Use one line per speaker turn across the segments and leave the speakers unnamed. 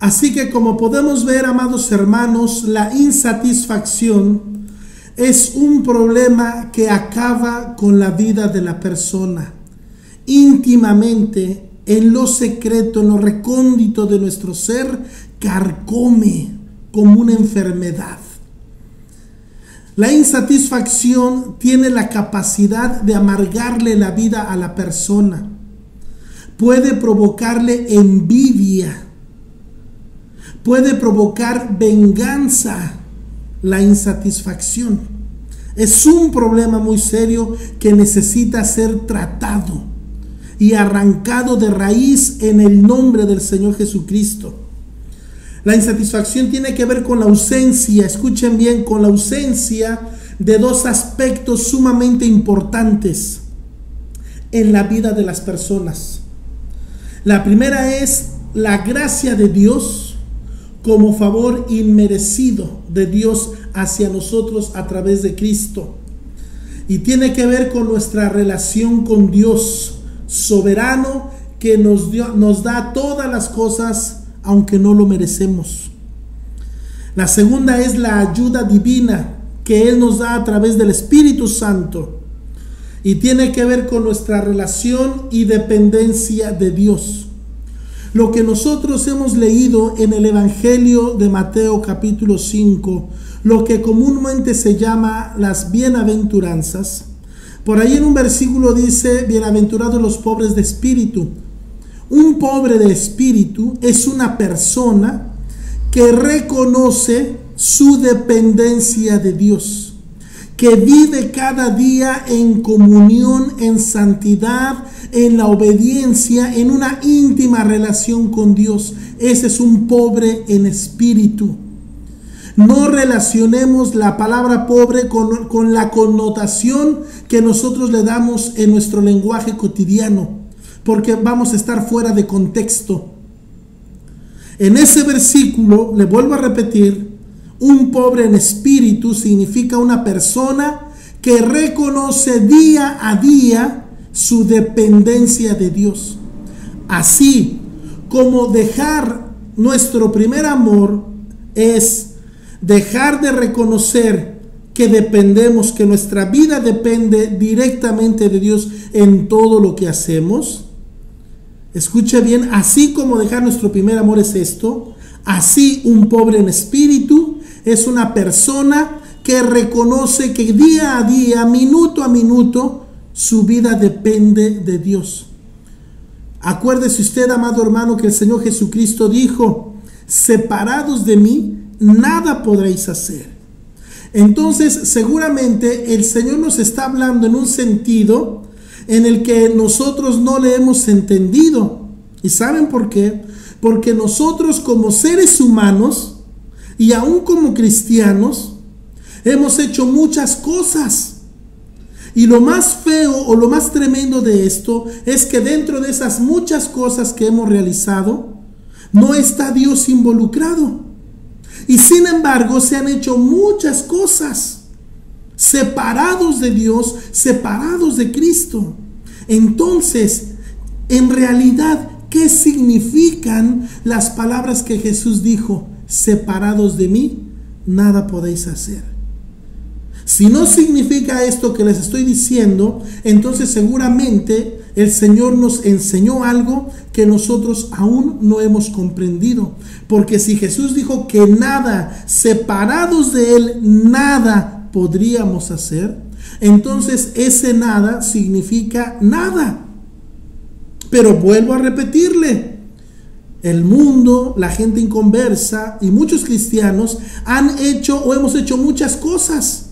Así que como podemos ver, amados hermanos, la insatisfacción es un problema que acaba con la vida de la persona. Íntimamente, en lo secreto, en lo recóndito de nuestro ser, carcome como una enfermedad. La insatisfacción tiene la capacidad de amargarle la vida a la persona. Puede provocarle envidia. Puede provocar venganza. La insatisfacción es un problema muy serio que necesita ser tratado y arrancado de raíz en el nombre del Señor Jesucristo. La insatisfacción tiene que ver con la ausencia, escuchen bien, con la ausencia de dos aspectos sumamente importantes en la vida de las personas. La primera es la gracia de Dios como favor inmerecido de Dios hacia nosotros a través de Cristo. Y tiene que ver con nuestra relación con Dios soberano, que nos da todas las cosas aunque no lo merecemos. La segunda es la ayuda divina que Él nos da a través del Espíritu Santo, y tiene que ver con nuestra relación y dependencia de Dios. Lo que nosotros hemos leído en el Evangelio de Mateo capítulo 5, lo que comúnmente se llama las bienaventuranzas, por ahí en un versículo dice: bienaventurados los pobres de espíritu. Un pobre de espíritu es una persona que reconoce su dependencia de Dios, que vive cada día en comunión, en santidad, en la obediencia, en una íntima relación con Dios. Ese es un pobre en espíritu. No relacionemos la palabra pobre con la connotación que nosotros le damos en nuestro lenguaje cotidiano, porque vamos a estar fuera de contexto. En ese versículo, le vuelvo a repetir, un pobre en espíritu significa una persona que reconoce día a día su dependencia de Dios. Así como dejar nuestro primer amor es dejar de reconocer que dependemos, que nuestra vida depende directamente de Dios en todo lo que hacemos. Escuche bien, así como dejar nuestro primer amor es esto, así un pobre en espíritu es una persona que reconoce que día a día, minuto a minuto, su vida depende de Dios. Acuérdese usted, amado hermano, que el Señor Jesucristo dijo: separados de mí, nada podréis hacer. Entonces, seguramente el Señor nos está hablando en un sentido en el que nosotros no le hemos entendido. ¿Y saben por qué? Porque nosotros, como seres humanos y aún como cristianos, hemos hecho muchas cosas. Y lo más feo o lo más tremendo de esto es que dentro de esas muchas cosas que hemos realizado, no está Dios involucrado. Y sin embargo, se han hecho muchas cosas separados de Dios, separados de Cristo. Entonces, en realidad, ¿qué significan las palabras que Jesús dijo? Separados de mí, nada podéis hacer. Si no significa esto que les estoy diciendo, entonces seguramente el Señor nos enseñó algo que nosotros aún no hemos comprendido. Porque si Jesús dijo que nada, separados de Él, nada podríamos hacer, entonces ese nada significa nada. Pero vuelvo a repetirle, el mundo, la gente inconversa y muchos cristianos han hecho o hemos hecho muchas cosas,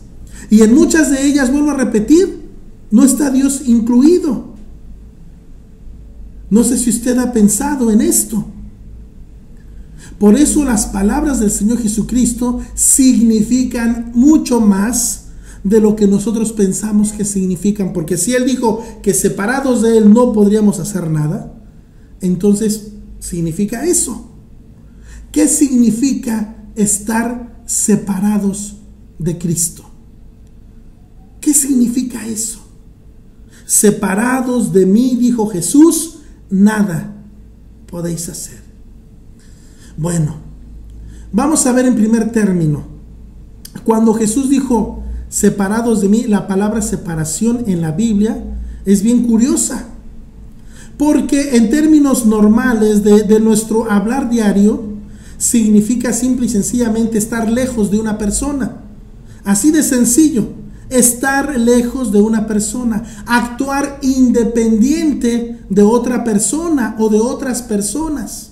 y en muchas de ellas, vuelvo a repetir, no está Dios incluido. No sé si usted ha pensado en esto. Por eso las palabras del Señor Jesucristo significan mucho más de lo que nosotros pensamos que significan. Porque si Él dijo que separados de Él no podríamos hacer nada, entonces significa eso. ¿Qué significa estar separados de Cristo? ¿Qué significa eso? Separados de mí, dijo Jesús, nada podéis hacer. Bueno, vamos a ver en primer término. Cuando Jesús dijo, separados de mí, la palabra separación en la Biblia es bien curiosa. Porque en términos normales de nuestro hablar diario, significa simple y sencillamente estar lejos de una persona. Así de sencillo, estar lejos de una persona, actuar independiente de otra persona o de otras personas.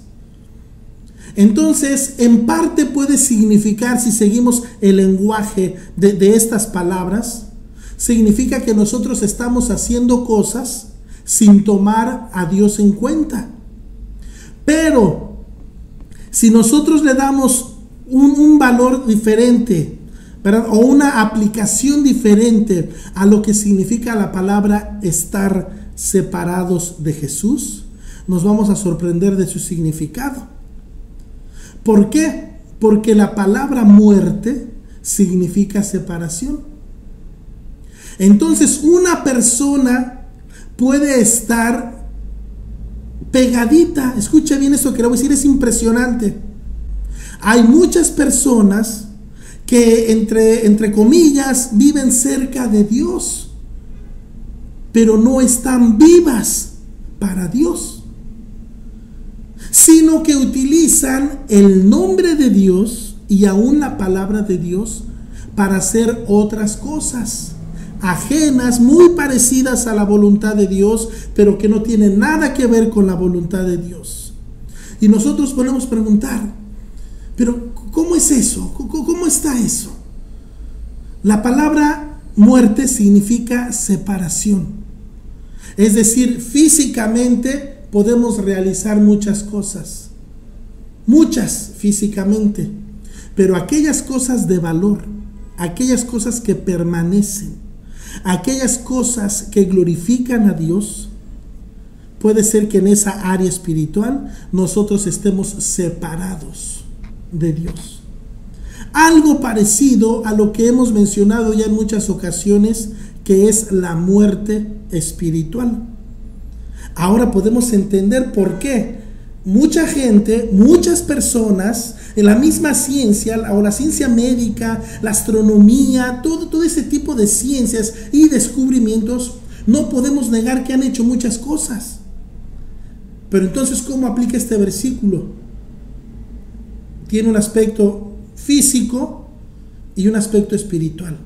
Entonces, en parte puede significar, si seguimos el lenguaje de estas palabras, significa que nosotros estamos haciendo cosas sin tomar a Dios en cuenta. Pero si nosotros le damos un valor diferente, ¿verdad?, o una aplicación diferente a lo que significa la palabra estar separados de Jesús, nos vamos a sorprender de su significado. ¿Por qué? Porque la palabra muerte significa separación. Entonces, una persona puede estar pegadita. Escucha bien esto que le voy a decir, es impresionante. Hay muchas personas que entre comillas viven cerca de Dios, pero no están vivas para Dios, sino que utilizan el nombre de Dios y aún la palabra de Dios para hacer otras cosas ajenas, muy parecidas a la voluntad de Dios, pero que no tienen nada que ver con la voluntad de Dios. Y nosotros podemos preguntar, pero ¿cómo es eso? ¿Cómo está eso? La palabra muerte significa separación. Es decir, físicamente podemos realizar muchas cosas, muchas físicamente, pero aquellas cosas de valor, aquellas cosas que permanecen, aquellas cosas que glorifican a Dios, puede ser que en esa área espiritual nosotros estemos separados de Dios. Algo parecido a lo que hemos mencionado ya en muchas ocasiones, que es la muerte espiritual. Ahora podemos entender por qué mucha gente, muchas personas en la misma ciencia o la ciencia médica, la astronomía, todo ese tipo de ciencias y descubrimientos, no podemos negar que han hecho muchas cosas. Pero entonces, ¿cómo aplica este versículo? Tiene un aspecto físico y un aspecto espiritual.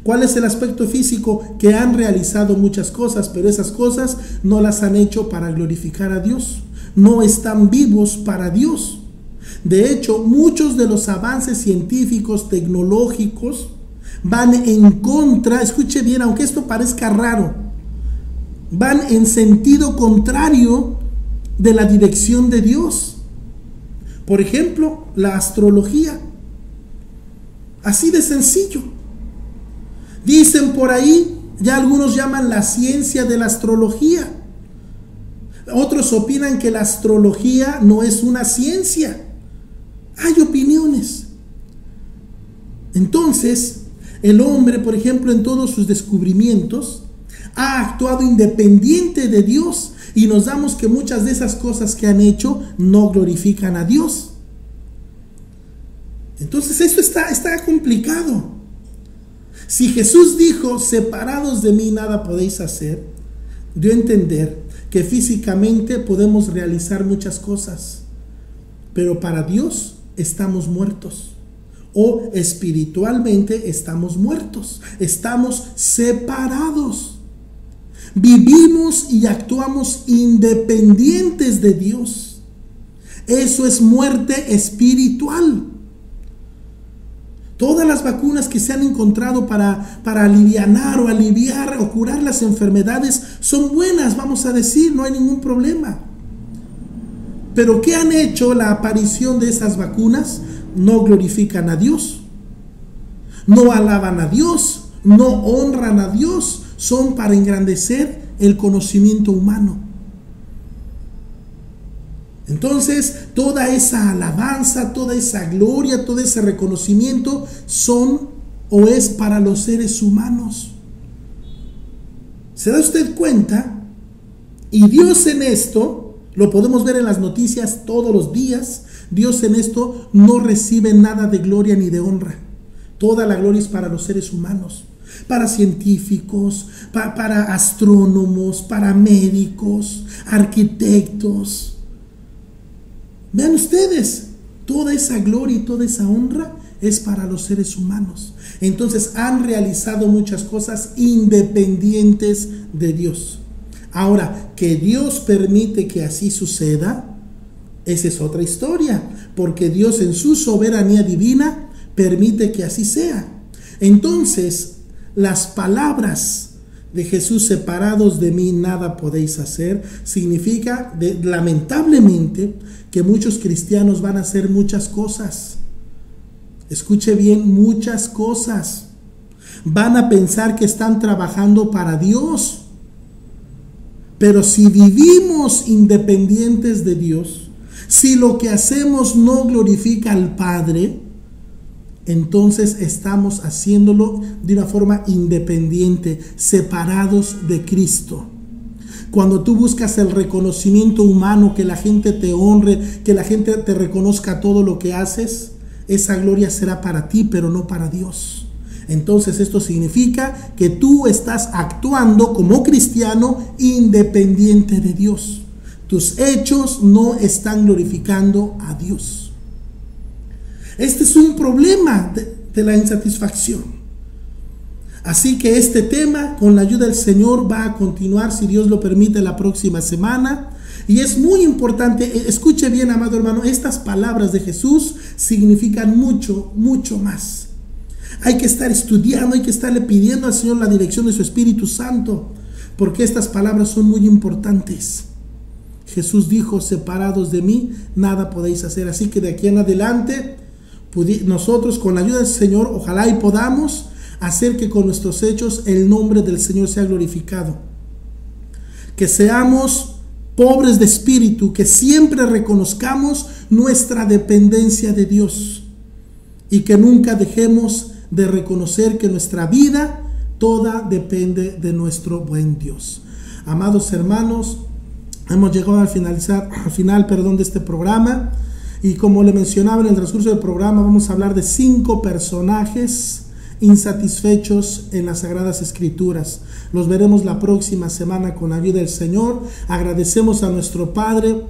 ¿Cuál es el aspecto físico? Que han realizado muchas cosas, pero esas cosas no las han hecho para glorificar a Dios. No están vivos para Dios. De hecho, muchos de los avances científicos, tecnológicos, van en contra, escuche bien, aunque esto parezca raro, van en sentido contrario de la dirección de Dios. Por ejemplo, la astrología. Así de sencillo. Dicen por ahí, ya algunos llaman la ciencia de la astrología. Otros opinan que la astrología no es una ciencia. Hay opiniones. Entonces, el hombre, por ejemplo, en todos sus descubrimientos, ha actuado independiente de Dios, y nos damos que muchas de esas cosas que han hecho no glorifican a Dios. Entonces esto está complicado. Si Jesús dijo, separados de mí nada podéis hacer, dio a entender que físicamente podemos realizar muchas cosas, pero para Dios estamos muertos, o espiritualmente estamos muertos, estamos separados. Vivimos y actuamos independientes de Dios. Eso es muerte espiritual. Todas las vacunas que se han encontrado para alivianar o aliviar o curar las enfermedades son buenas, vamos a decir, no hay ningún problema. Pero ¿qué han hecho la aparición de esas vacunas? No glorifican a Dios, no alaban a Dios, no honran a Dios, son para engrandecer el conocimiento humano. Entonces, toda esa alabanza, toda esa gloria, todo ese reconocimiento son o es para los seres humanos. ¿Se da usted cuenta? Y Dios en esto Lo podemos ver en las noticias todos los días. Dios en esto no recibe nada de gloria ni de honra. Toda la gloria es para los seres humanos, para científicos, para astrónomos, para médicos, arquitectos. Vean ustedes, toda esa gloria y toda esa honra es para los seres humanos. Entonces han realizado muchas cosas independientes de Dios. Ahora, que Dios permite que así suceda, esa es otra historia, porque Dios en su soberanía divina permite que así sea. Entonces, las palabras de Jesús, separados de mí nada podéis hacer, significa lamentablemente que muchos cristianos van a hacer muchas cosas. Escuche bien, muchas cosas. Van a pensar que están trabajando para Dios. Pero si vivimos independientes de Dios, si lo que hacemos no glorifica al Padre, entonces estamos haciéndolo de una forma independiente, separados de Cristo. Cuando tú buscas el reconocimiento humano, que la gente te honre, que la gente te reconozca todo lo que haces, esa gloria será para ti, pero no para Dios. Entonces esto significa que tú estás actuando como cristiano independiente de Dios. Tus hechos no están glorificando a Dios. Este es un problema de la insatisfacción. Así que este tema, con la ayuda del Señor, va a continuar, si Dios lo permite, la próxima semana. Y es muy importante, escuche bien, amado hermano, estas palabras de Jesús significan mucho, mucho más. Hay que estar estudiando, hay que estarle pidiendo al Señor la dirección de su Espíritu Santo, porque estas palabras son muy importantes. Jesús dijo, separados de mí, nada podéis hacer. Así que de aquí en adelante, nosotros con la ayuda del Señor, ojalá y podamos hacer que con nuestros hechos el nombre del Señor sea glorificado. Que seamos pobres de espíritu, que siempre reconozcamos nuestra dependencia de Dios y que nunca dejemos de reconocer que nuestra vida toda depende de nuestro buen Dios. Amados hermanos, hemos llegado al final de este programa, y como le mencionaba en el transcurso del programa, vamos a hablar de 5 personajes insatisfechos en las Sagradas Escrituras. Los veremos la próxima semana con la ayuda del Señor. Agradecemos a nuestro Padre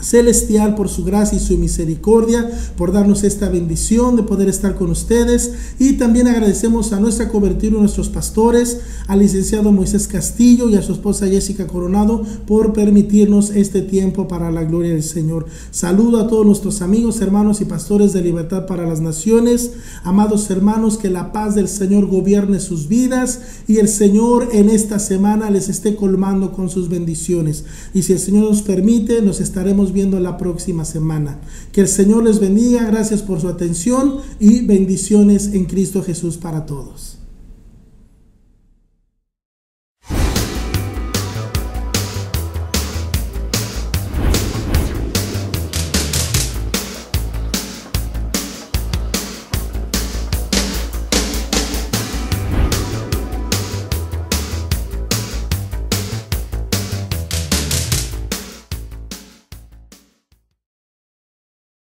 Celestial por su gracia y su misericordia, por darnos esta bendición de poder estar con ustedes, y también agradecemos a nuestra cobertura, a nuestros pastores, al licenciado Moisés Castillo y a su esposa Jessica Coronado, por permitirnos este tiempo para la gloria del Señor. Saludo a todos nuestros amigos, hermanos y pastores de Libertad para las Naciones. Amados hermanos, que la paz del Señor gobierne sus vidas y el Señor en esta semana les esté colmando con sus bendiciones, y si el Señor nos permite, nos estaremos viendo la próxima semana. Que el Señor les bendiga, gracias por su atención y bendiciones en Cristo Jesús para todos.